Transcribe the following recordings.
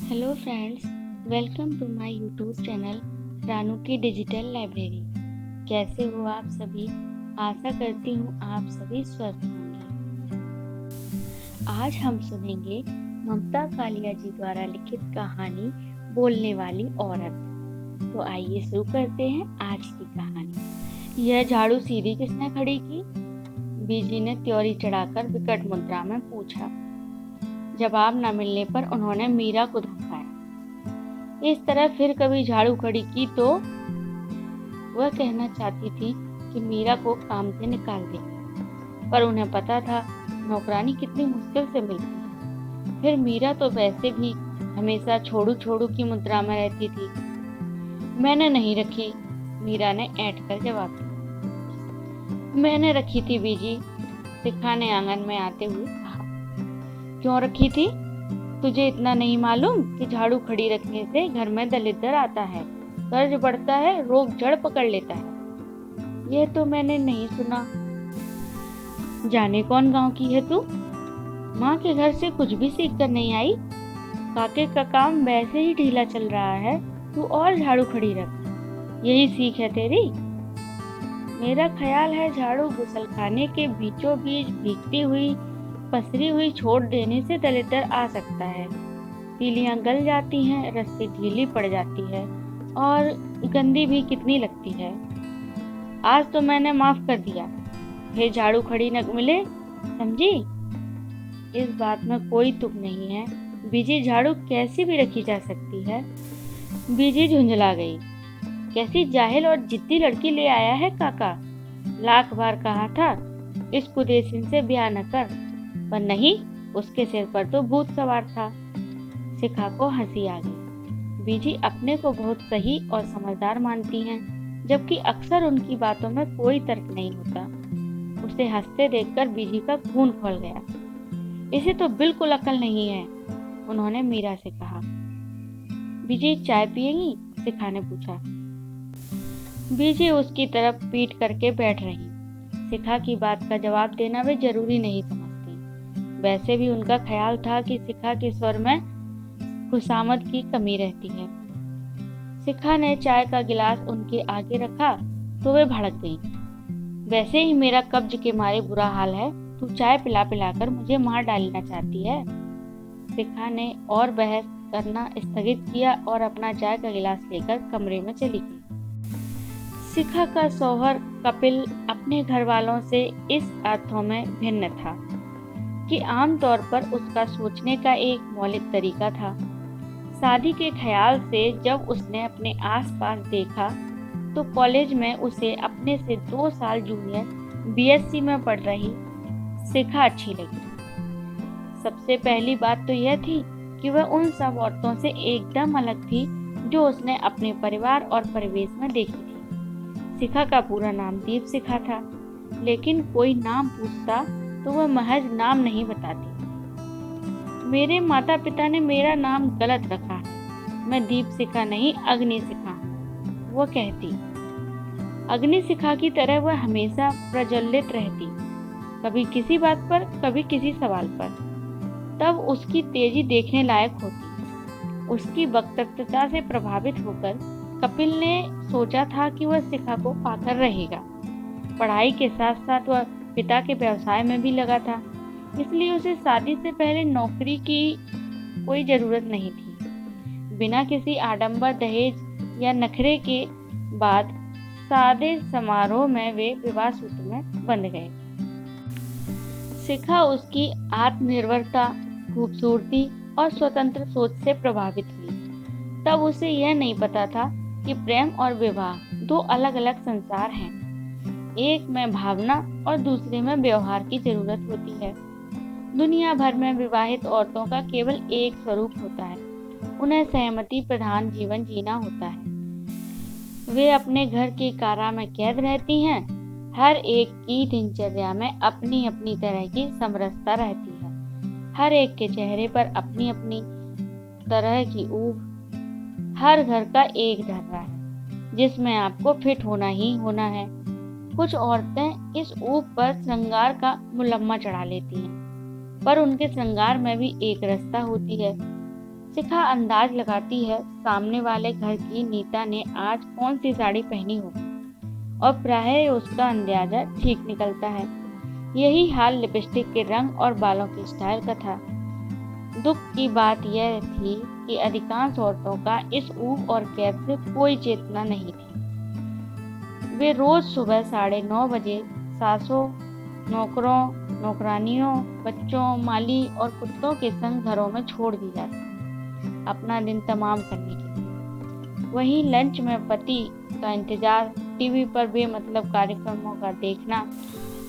Hello friends, welcome to my YouTube channel Ranu की digital library. कैसे हो आप सभी? आशा करती हूँ आप सभी स्वस्थ होंगे। आज हम सुनेंगे ममता कालिया जी द्वारा लिखित कहानी बोलने वाली औरत। तो आइए शुरू करते हैं आज की कहानी। यह झाड़ू सीधी किसने खड़ी की? बीजी ने त्योरी चढ़ाकर विकट मुद्रा में पूछा। जवाब न मिलने पर उन्होंने मीरा को धमकाया। इस तरह फिर कभी झाड़ू खड़ी की तो वह कहना चाहती थी कि मीरा को काम से निकाल देंगे, पर उन्हें पता था नौकरानी कितनी मुश्किल से मिलती है। फिर मीरा तो वैसे भी हमेशा छोड़ू छोड़ू की मुद्रा में रहती थी। मैंने नहीं रखी, मीरा ने ऐंठ कर जवाब दिया। मैंने रखी थी बीजी, शिखा ने आंगन में आते हुए कहा। क्यों रखी थी? तुझे इतना नहीं मालूम कि झाड़ू खड़ी रखने से घर में दलिद्दर आता है, कर्ज बढ़ता है, रोग जड़ पकड़ लेता है? यह तो मैंने नहीं सुना। जाने कौन गांव की है तू? माँ के घर से कुछ भी सीख कर नहीं आई। काके का काम वैसे ही ढीला चल रहा है, तू और झाड़ू खड़ी रख, यही सीख है तेरी? मेरा ख्याल है झाड़ू गुसलखाने के बीचों बीच भीगती हुई पसरी हुई छोड़ देने से दलिद्दर आ सकता है। तीलियां गल जाती हैं, रस्सी ढीली पड़ जाती है और गंदी भी कितनी लगती है। आज तो मैंने माफ कर दिया, फिर झाड़ू खड़ी न मिले, समझी? इस बात में कोई तुक नहीं है। बीजी झाड़ू कैसी भी रखी जा सकती है। बीजी झुंझला गई। कैसी जाहिल और जिद्दी लड़की ले आया है काका। लाख बार कहा था इस कुदेसिन से ब्याह न कर, पर नहीं, उसके सिर पर तो भूत सवार था। शिखा को हंसी आ गई। बीजी अपने को बहुत सही और समझदार मानती हैं, जबकि अक्सर उनकी बातों में कोई तर्क नहीं होता। उसे हंसते देखकर बीजी का खून खौल गया। इसे तो बिल्कुल अकल नहीं है, उन्होंने मीरा से कहा। बीजी चाय पिएंगी? शिखा ने पूछा। बीजी उसकी तरफ पीठ करके बैठ रही। शिखा की बात का जवाब देना वे जरूरी नहीं समझती। वैसे भी उनका ख्याल था कि शिखा के स्वर में खुशामद की कमी रहती है। शिखा ने चाय का गिलास उनके आगे रखा तो वे भड़क गईं। वैसे ही मेरा कब्ज के मारे बुरा हाल है, तू चाय पिला पिलाकर मुझे मार डालना चाहती है। शिखा ने और बहस करना स्थगित किया और अपना चाय का गिलास लेकर कमरे में चली गई। शिखा का शौहर कपिल अपने घर वालों से इस अर्थों में भिन्न था कि आमतौर पर उसका सोचने का एक मौलिक तरीका था। शादी के ख्याल से जब उसने अपने आसपास देखा तो कॉलेज में उसे अपने से 2 साल जूनियर बीएससी में पढ़ रही शिखा अच्छी लगी। सबसे पहली बात तो यह थी कि वह उन सब औरतों से एकदम अलग थी जो उसने अपने परिवार और परिवेश में देखी थी। शिखा का पूरा नाम दीप शिखा था, लेकिन कोई नाम पूछता तो वह महज नाम नहीं बताती। मेरे माता पिता ने मेरा नाम गलत रखा है, मैं दीप शिखा नहीं अग्नि शिखा हूँ, वो कहती। अग्नि शिखा की तरह वह हमेशा प्रज्वलित रहती, कभी किसी बात पर, कभी किसी सवाल पर। तब उसकी तेजी देखने लायक होती। उसकी वक्तृता से प्रभावित होकर कपिल ने सोचा था कि वह शिखा को पाकर रहेगा। पढ़ाई के साथ साथ वह पिता के व्यवसाय में भी लगा था, इसलिए उसे शादी से पहले नौकरी की कोई जरूरत नहीं थी। बिना किसी आडंबर, दहेज या नखरे के बाद सादे समारोह में वे विवाह सूत्र में बंध गए। शिखा उसकी आत्मनिर्भरता, खूबसूरती और स्वतंत्र सोच से प्रभावित हुई। तब उसे यह नहीं पता था कि प्रेम और विवाह 2 अलग अलग संसार हैं। एक में भावना और दूसरे में व्यवहार की जरूरत होती है। दुनिया भर में विवाहित औरतों का केवल एक स्वरूप होता है, उन्हें सहमति प्रधान जीवन जीना होता है। वे अपने घर की कारा में कैद रहती हैं। हर एक की दिनचर्या में अपनी अपनी तरह की समरसता रहती है। हर एक के चेहरे पर अपनी अपनी तरह की ऊब। हर घर का एक ढर्रा है जिसमें आपको फिट होना ही होना है। कुछ औरतें इस ऊब पर श्रृंगार का मुलम्मा चढ़ा लेती हैं, पर उनके श्रृंगार में भी एक रसता होती है। शिखा अंदाज लगाती है सामने वाले घर की नीता ने आज कौन सी साड़ी पहनी होगी और प्रायः उसका अंदाजा ठीक निकलता है। यही हाल लिपस्टिक के रंग और बालों के स्टाइल का था। दुख की बात यह थी कि अधिकांश औरतों का इस ऊब और कैद से कोई चेतना नहीं थी। वे रोज सुबह 9:30 बजे सासों, नौकरों, नौकरानियों, बच्चों, माली और कुत्तों के संग घरों में छोड़ दी जाती अपना दिन तमाम करने के लिए। वहीं लंच में पति का इंतजार, टीवी पर बेमतलब कार्यक्रमों का देखना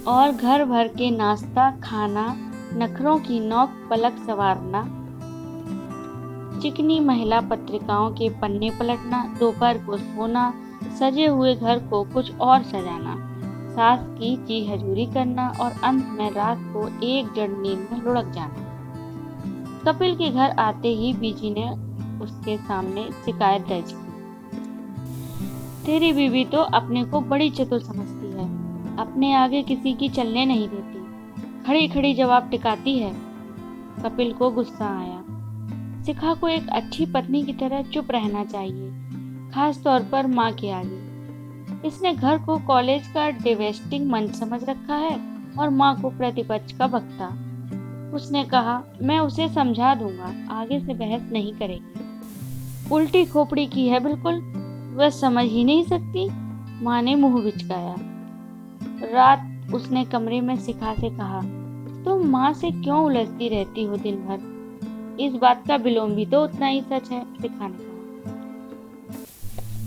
और घर भर के नाश्ता खाना, नखरों की नोक पलक संवारना, चिकनी महिला पत्रिकाओं के पन्ने पलटना, दोपहर को सोना, सजे हुए घर को कुछ और सजाना, सास की जी हजूरी करना और अंत में रात को एक जड़ नींद में लुढ़क जाना। कपिल के घर आते ही बीजी ने उसके सामने शिकायत दर्ज की। तेरी बीवी तो अपने को बड़ी चतुर समझती है, अपने आगे किसी की चलने नहीं देती, खड़ी खड़ी जवाब टिकाती है। कपिल को गुस्सा आया। शिखा को एक अच्छी पत्नी की तरह चुप रहना चाहिए, खास तौर पर माँ के आगे। इसने घर को कॉलेज का डिवेस्टिंग मंच समझ रखा है और माँ को प्रतिपक्ष का वक्ता। उसने कहा, मैं उसे समझा दूंगा, आगे से बहस नहीं करेगी। उल्टी खोपड़ी की है बिल्कुल, वह समझ ही नहीं सकती। माँ ने मुंह बिचकाया। रात उसने कमरे में शिखा से कहा, तुम माँ से क्यों उलझती रहती हो दिन भर? इस बात का विलोम भी तो उतना ही सच है, शिखा ने कहा।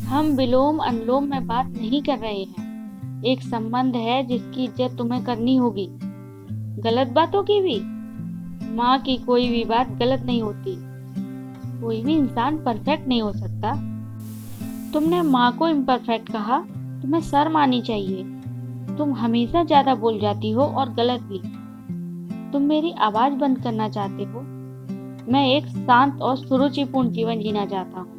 हम विलोम अनुलोम में बात नहीं कर रहे हैं। एक संबंध है जिसकी इज्जत तुम्हें करनी होगी, गलत बातों की भी। माँ की कोई भी बात गलत नहीं होती। कोई भी इंसान परफेक्ट नहीं हो सकता। तुमने माँ को इम्परफेक्ट कहा, तुम्हें शर्म आनी चाहिए। तुम हमेशा ज्यादा बोल जाती हो और गलत भी। तुम मेरी आवाज बंद करना चाहते हो। मैं एक शांत और सुरुचिपूर्ण जीवन जीना चाहता हूँ।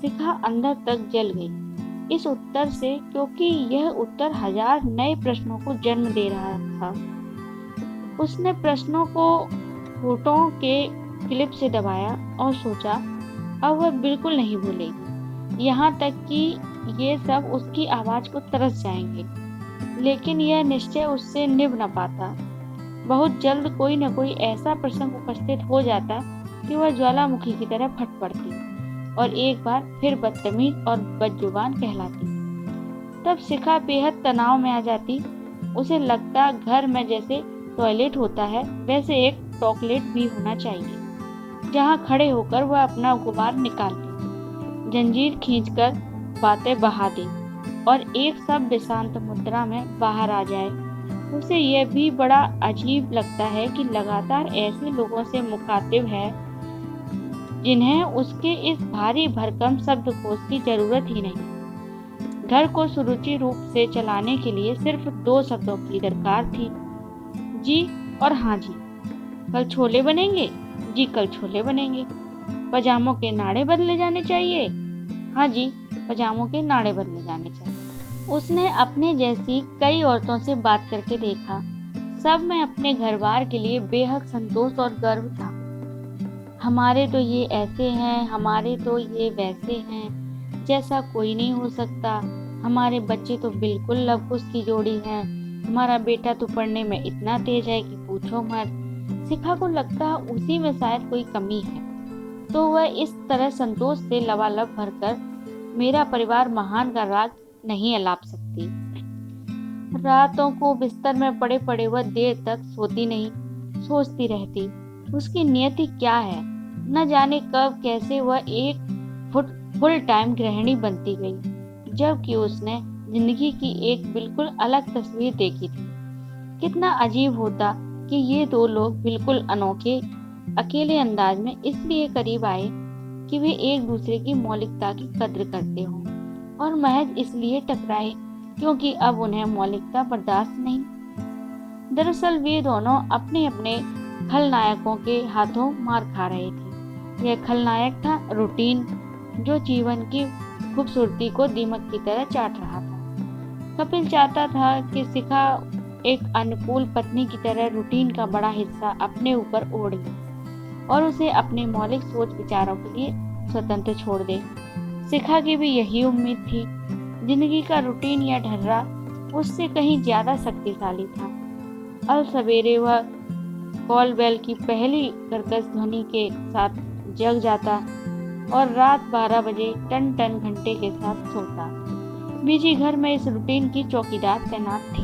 शिखा अंदर तक जल गई इस उत्तर से, क्योंकि यह उत्तर हजार नए प्रश्नों को जन्म दे रहा था। उसने प्रश्नों को होठों के क्लिप से दबाया और सोचा, अब वह बिल्कुल नहीं भूलेगी, यहाँ तक कि ये सब उसकी आवाज को तरस जाएंगे। लेकिन यह निश्चय उससे निभ न पाता। बहुत जल्द कोई न कोई ऐसा प्रसंग उपस्थित हो जाता कि वह ज्वालामुखी की तरह फट पड़ती और एक बार फिर बदतमीज और बदजुबान कहलाती। तब शिखा बेहद तनाव में आ जाती। उसे लगता घर में जैसे टॉयलेट होता है वैसे एक टॉयलेट भी होना चाहिए, जहाँ खड़े होकर वह अपना गुबार निकाल ले, जंजीर खींचकर बातें बहा दे और एक शब्द शांत मुद्रा में बाहर आ जाए। उसे यह भी बड़ा अजीब लगता है कि लगातार ऐसे लोगों से मुखातिब है जिन्हें उसके इस भारी भरकम शब्दकोश की जरूरत ही नहीं। घर को सुरुचि रूप से चलाने के लिए सिर्फ 2 शब्दों की दरकार थी, जी और हाँ जी। कल छोले बनेंगे? जी कल छोले बनेंगे। पजामों के नाड़े बदले जाने चाहिए? हाँ जी, पजामों के नाड़े बदले जाने चाहिए। उसने अपने जैसी कई औरतों से बात करके देखा। सब में अपने घर बार के लिए बेहद संतोष और गर्व था। हमारे तो ये ऐसे हैं, हमारे तो ये वैसे हैं, जैसा कोई नहीं हो सकता। हमारे बच्चे तो बिल्कुल लवकुश की जोड़ी हैं। हमारा बेटा तो पढ़ने में इतना तेज है कि पूछो मत। शिखा को लगता उसी में शायद कोई कमी है, तो वह इस तरह संतोष से लबालब भरकर मेरा परिवार महान का राग नहीं अलाप सकती। रातों को बिस्तर में पड़े पड़े वह देर तक सोती नहीं, सोचती रहती। उसकी नियति क्या है, न जाने कब कैसे वह एक फुल टाइम गृहिणी बनती गई, जबकि उसने जिंदगी की एक बिल्कुल अलग तस्वीर देखी थी। कितना अजीब होता कि ये 2 लोग बिल्कुल अनोखे अकेले अंदाज में इसलिए करीब आए कि वे एक दूसरे की मौलिकता की कद्र करते हों, और महज इसलिए टकराए क्योंकि अब उन्हें मौलिकता बर्दाश्त नहीं। दरअसल वे दोनों अपने अपने खलनायकों के हाथों मार खा रहे थे। यह खलनायक था रूटीन, जो जीवन की खूबसूरती को दीमक की तरह चाट रहा था। कपिल चाहता था कि शिखा एक अनुकूल पत्नी की तरह रूटीन का बड़ा हिस्सा अपने ऊपर ओढ़ ले, और उसे अपने मौलिक सोच विचारों के लिए स्वतंत्र छोड़ दे। शिखा की भी यही उम्मीद थी। जिंदगी का रूटीन या ढर्रा उससे कहीं ज्यादा शक्तिशाली था। अल सवेरे वह कॉल बेल की पहली कर्कश ध्वनि के साथ जग जाता और रात 12 बजे टन टन घंटे के साथ सोता। बीजी घर में इस रूटीन की चौकीदार तैनात थी।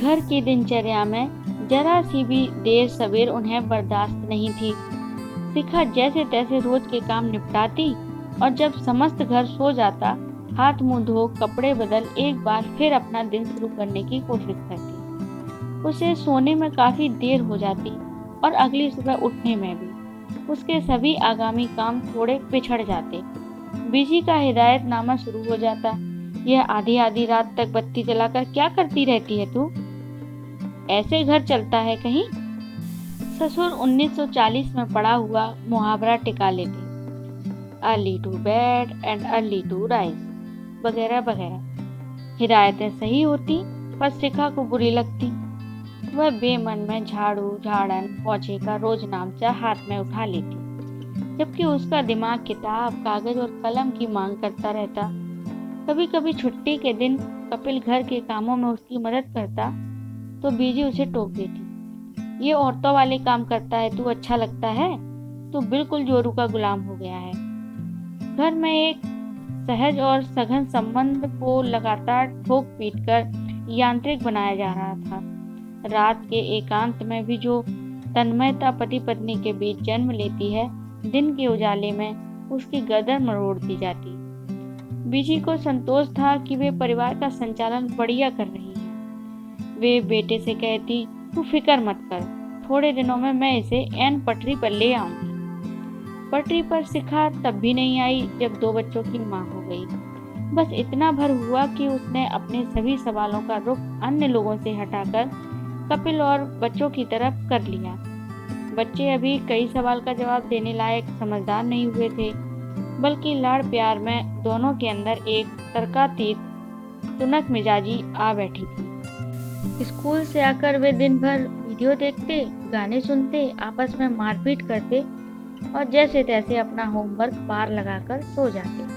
घर की दिनचर्या में जरा सी भी देर सवेर उन्हें बर्दाश्त नहीं थी। शिखा जैसे तैसे रोज के काम निपटाती और जब समस्त घर सो जाता, हाथ मुंह धो कपड़े बदल एक बार फिर अपना दिन शुरू करने की कोशिश करती। उसे सोने में काफी देर हो जाती और अगली सुबह उठने में भी। उसके सभी आगामी काम थोड़े पिछड़ जाते। बीजी का हिदायतनामा शुरू हो जाता। यह आधी आधी रात तक बत्ती जलाकर क्या करती रहती है तू? ऐसे घर चलता है कहीं? ससुर 1940 में पड़ा हुआ मुहावरा टिका लेते, early to bed and early to rise वगैरह वगैरह। हिदायतें सही होती पर शिखा को बुरी लगती। वह बेमन में झाड़ू झाड़न पोछे का रोज नामचा हाथ में उठा लेती, जबकि उसका दिमाग किताब कागज और कलम की मांग करता रहता। कभी कभी छुट्टी के दिन कपिल घर के कामों में उसकी मदद करता तो बीजी उसे टोक देती, ये औरतों वाले काम करता है, तू अच्छा लगता है? तू बिल्कुल जोरू का गुलाम हो गया है। घर में एक सहज और सघन संबंध को लगातार ठोक पीट कर यांत्रिक बनाया जा रहा था। रात के एकांत में भी जो तन्मयता पति पत्नी के बीच जन्म लेती है, दिन के उजाले में उसकी गर्दन मरोड़ दी जाती। बीजी को संतोष था कि वे परिवार का संचालन बढ़िया कर रही है। वे बेटे से कहती, तू फिक्र मत कर, थोड़े दिनों में मैं इसे एन पटरी पर ले आऊंगी। पटरी पर शिखा तब भी नहीं आई जब 2 बच्चों की मां हो गई। बस इतना भर हुआ कि उसने अपने सभी सवालों का रुख अन्य लोगों से हटाकर कपिल और बच्चों की तरफ कर लिया। बच्चे अभी कई सवाल का जवाब देने लायक समझदार नहीं हुए थे, बल्कि लाड़ प्यार में दोनों के अंदर एक तर्कातीत तुनक मिजाजी आ बैठी थी। स्कूल से आकर वे दिन भर वीडियो देखते, गाने सुनते, आपस में मारपीट करते और जैसे तैसे अपना होमवर्क पार लगाकर सो जाते।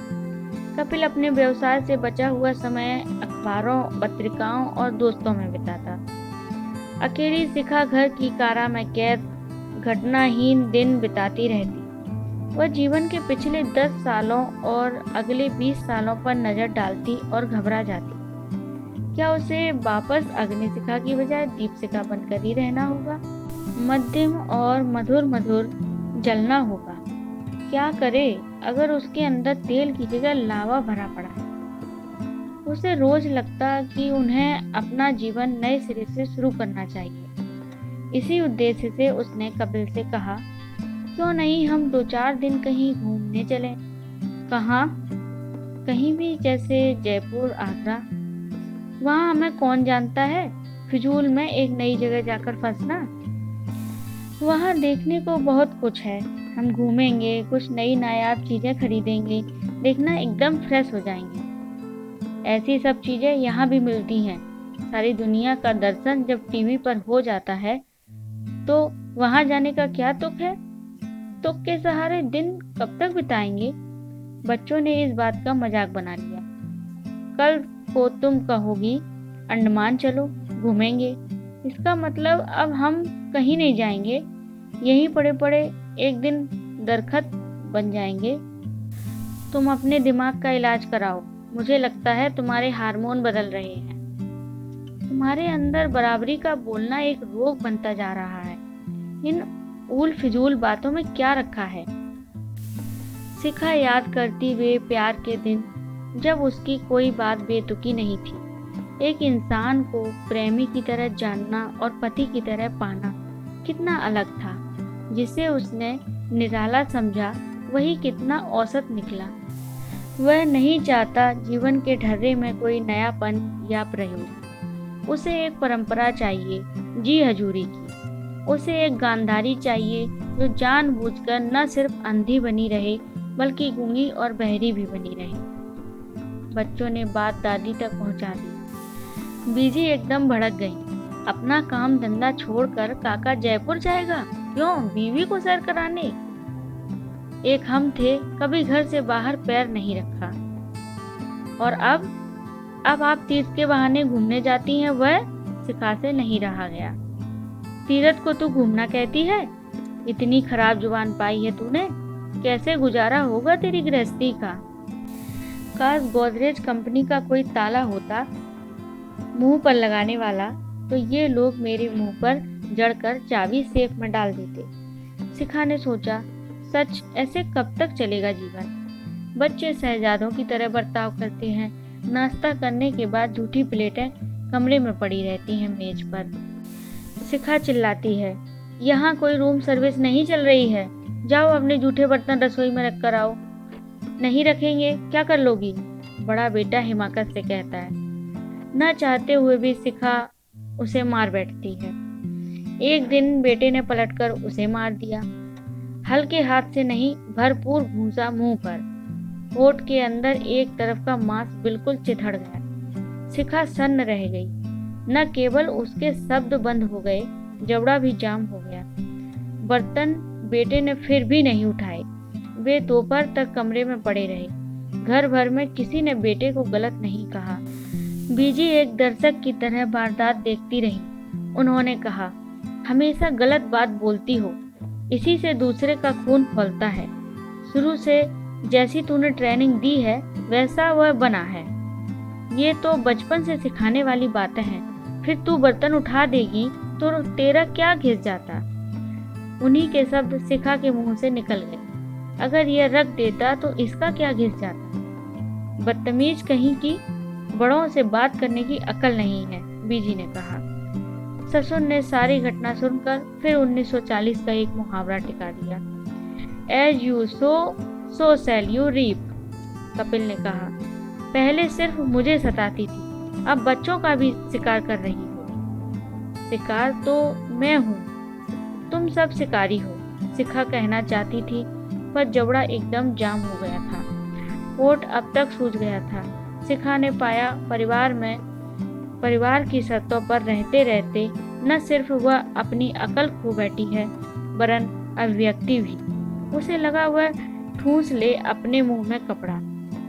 कपिल अपने व्यवसाय से बचा हुआ समय अखबारों, पत्रिकाओं और दोस्तों में बिताता। अकेली शिखा घर की कारा में कैद घटनाहीन दिन बिताती रहती। वह जीवन के पिछले 10 सालों और अगले 20 सालों पर नजर डालती और घबरा जाती। क्या उसे वापस अग्निशिखा की बजाय दीपशिखा बनकर ही रहना होगा? मध्यम और मधुर मधुर जलना होगा। क्या करे अगर उसके अंदर तेल की जगह लावा भरा पड़ा है? उसे रोज लगता कि उन्हें अपना जीवन नए सिरे से शुरू करना चाहिए। इसी उद्देश्य से उसने कपिल से कहा, क्यों नहीं हम 2-4 दिन कहीं घूमने चलें? कहाँ? कहीं भी, जैसे जयपुर, आगरा। वहाँ हमें कौन जानता है, फिजूल में एक नई जगह जाकर फंसना। वहाँ देखने को बहुत कुछ है। हम घूमेंगे, कुछ नई नायाब चीजें खरीदेंगे, देखना एकदम फ्रेश हो जाएंगे। ऐसी सब चीजें यहाँ भी मिलती हैं। सारी दुनिया का दर्शन जब टीवी पर हो जाता है तो वहाँ जाने का क्या तुक है? तुक के सहारे दिन कब तक बिताएंगे? बच्चों ने इस बात का मजाक बना लिया। कल को तुम कहोगी अंडमान चलो, घूमेंगे। इसका मतलब अब हम कहीं नहीं जाएंगे, यहीं पड़े पड़े एक दिन दरखत बन जाएंगे। तुम अपने दिमाग का इलाज कराओ। मुझे लगता है तुम्हारे हार्मोन बदल रहे हैं। तुम्हारे अंदर बराबरी का बोलना एक रोग बनता जा रहा है। इन उल फिजूल बातों में क्या रखा है? शिखा याद करती वे प्यार के दिन जब उसकी कोई बात बेतुकी नहीं थी। एक इंसान को प्रेमी की तरह जानना और पति की तरह पाना कितना अलग था। जिसे उसने निराला समझा वही कितना औसत निकला। वह नहीं चाहता जीवन के ढर्रे में कोई नयापन या प्रयोग। उसे एक परंपरा चाहिए जी हजूरी की। उसे एक गांधारी चाहिए जो जानबूझकर न सिर्फ अंधी बनी रहे बल्कि गूंगी और बहरी भी बनी रहे। बच्चों ने बात दादी तक पहुंचा दी। बीजी एकदम भड़क गई। अपना काम धंधा छोड़कर काका जयपुर जाएगा? क्यों, बीवी को सैर कराने? एक हम थे, कभी घर से बाहर पैर नहीं रखा, और अब आप तीर्थ के बहाने घूमने जाती हैं। वह शिखा से नहीं रहा गया। तीर्थ को तू घूमना कहती है? इतनी खराब जुबान पाई है तूने। कैसे गुजारा होगा तेरी गृहस्थी का। काश गोदरेज कंपनी का कोई ताला होता मुंह पर लगाने वाला, तो ये लोग मेरे मुंह पर जड़कर चाबी सेफ में डाल देते। शिखा ने सोचा, सच ऐसे कब तक चलेगा जीवन। बच्चे शहजादों की तरह बर्ताव करते हैं। नाश्ता करने के बाद झूठी प्लेटें कमरे में पड़ी रहती हैं मेज पर। शिखा चिल्लाती है, यहाँ कोई रूम सर्विस नहीं चल रही है। जाओ अपने जूठे बर्तन रसोई में रख कर आओ। नहीं रखेंगे, क्या कर लोगी? बड़ा बेटा हिमाकत से कहता है। न चाहते हुए भी शिखा उसे मार बैठती है। एक दिन बेटे ने पलटकर उसे मार दिया। हल्के हाथ से नहीं, भरपूर घूंसा मुंह पर। होठ के अंदर एक तरफ का मांस बिल्कुल चिथड़ गया। शिखा सन्न रह गई। न केवल उसके शब्द बंद हो गए, जबड़ा भी जाम हो गया। बर्तन बेटे ने फिर भी नहीं उठाए। वे दोपहर तक कमरे में पड़े रहे। घर भर में किसी ने बेटे को गलत नहीं कहा। बीजी एक दर्शक की तरह वारदात देखती रही। उन्होंने कहा, हमेशा गलत बात बोलती हो, इसी से दूसरे का खून खौलता है। शुरू से जैसी तूने ट्रेनिंग दी है वैसा वह बना है। ये तो बचपन से सिखाने वाली बातें हैं। फिर तू बर्तन उठा देगी तो तेरा क्या घिस जाता। उन्हीं के शब्द शिखा के मुंह से निकल गए। अगर यह रख देता तो इसका क्या घिस जाता। बदतमीज कहीं की, बड़ों से बात करने की अकल नहीं है, बीजी ने कहा। ससुर ने सारी घटना सुनकर फिर 1940 का एक मुहावरा टिका दिया। As you sow shall you reap. Kapil ने कहा, पहले सिर्फ मुझे सताती थी, अब बच्चों का भी शिकार कर रही हो। शिकार तो मैं हूँ, तुम सब शिकारी हो, शिखा कहना चाहती थी, पर जबड़ा एकदम जाम हो गया था। होठ अब तक सूज गया था। शिखा ने पाया परिवार की शर्तों पर रहते रहते न सिर्फ वह अपनी अकल खो बैठी है, वरन अभिव्यक्ति भी। उसे लगा वह ठूंस ले अपने मुंह में कपड़ा,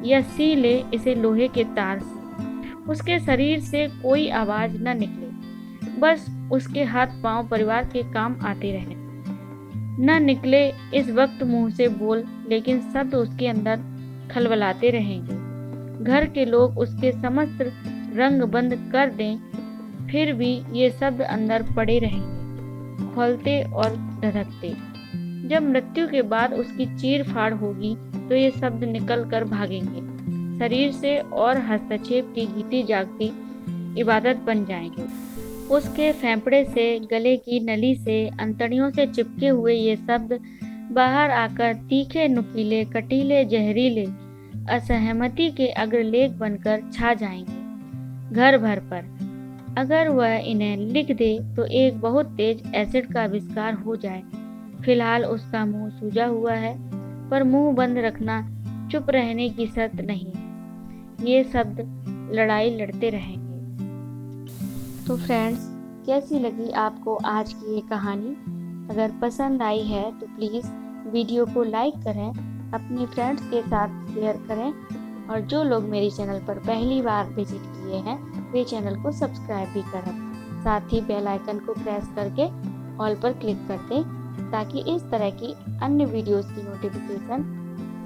या सी ले इसे लोहे के तार से। उसके शरीर से कोई आवाज न निकले, बस उसके हाथ पांव परिवार के काम आते रहे। न निकले इस वक्त मुंह से बोल, लेकिन शब्द उसके अंदर खलबलाते रहेंगे। घर के लोग उसके समस्त रंग बंद कर दें, फिर भी ये शब्द अंदर पड़े रहेंगे, खौलते और धधकते। जब मृत्यु के बाद उसकी चीर फाड़ होगी तो ये शब्द निकल कर भागेंगे शरीर से और हस्तक्षेप की गीती जागती इबादत बन जाएंगे। उसके फेफड़े से, गले की नली से, अंतड़ियों से चिपके हुए ये शब्द बाहर आकर तीखे, नुकीले, कटीले, जहरीले, असहमति के अग्रलेख बनकर छा जाएंगे घर भर पर। अगर वह इन्हें लिख दे तो एक बहुत तेज एसिड का आविष्कार हो जाए। फिलहाल उसका मुंह सूजा हुआ है, पर मुंह बंद रखना चुप रहने की शर्त नहीं है। ये शब्द लड़ाई लड़ते रहेंगे। तो फ्रेंड्स, कैसी लगी आपको आज की ये कहानी? अगर पसंद आई है तो प्लीज़ वीडियो को लाइक करें, अपने फ्रेंड्स के साथ शेयर करें, और जो लोग मेरे चैनल पर पहली बार विजिट किए हैं वे चैनल को सब्सक्राइब भी करें। साथ ही बेल आइकन को प्रेस करके ऑल पर क्लिक कर दें, ताकि इस तरह की अन्य वीडियोस की नोटिफिकेशन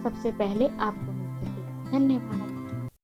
सबसे पहले आपको मिल सके। धन्यवाद।